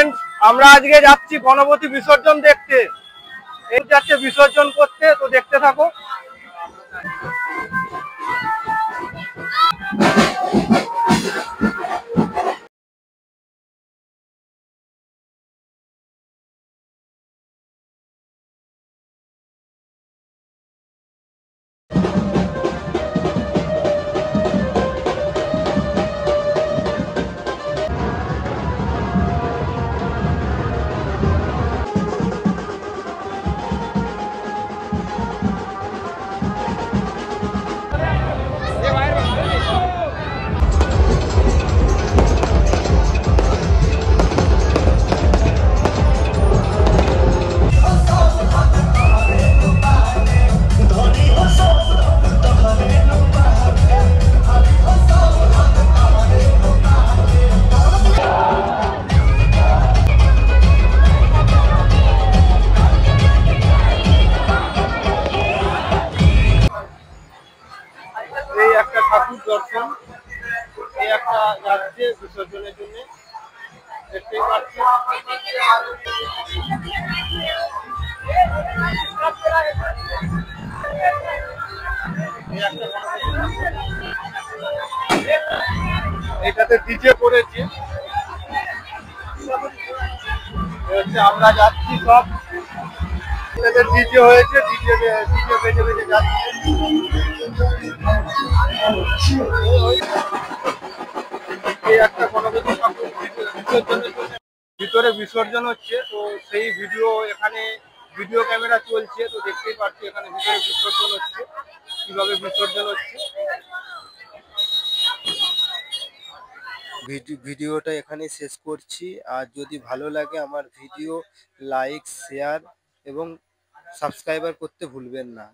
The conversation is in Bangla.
ফ্রেন্ডস, আমরা আজকে যাচ্ছি গণপতি বিসর্জন দেখতে। এই যাচ্ছে বিসর্জন করতে, তো দেখতে থাকো। এই একটা ঠাকুর দর্শন, এই একটা যাচ্ছে বিসর্জনের জন্য, দেখতেই পাচ্ছি। এটাতে ডিজে করেছে, আমরা যাচ্ছি সব। এটাতে ডিজে হয়েছে, ডিজে বেজে বেজে যাচ্ছে। এই একটা গণপতি ঠাকুর বিসর্জনের জন্য ভিতরে বিসর্জন হচ্ছে, তো সেই ভিডিও এখানে ভিডিও ক্যামেরা চলছে, তো দেখতেই পাচ্ছি এখানে ভিতরে বিসর্জন হচ্ছে, কিভাবে বিসর্জন হচ্ছে। ভিডিওটা এখানে শেষ করছি। আর যদি ভালো লাগে আমার ভিডিও লাইক, শেয়ার এবং সাবস্ক্রাইবার করতে ভুলবেন না।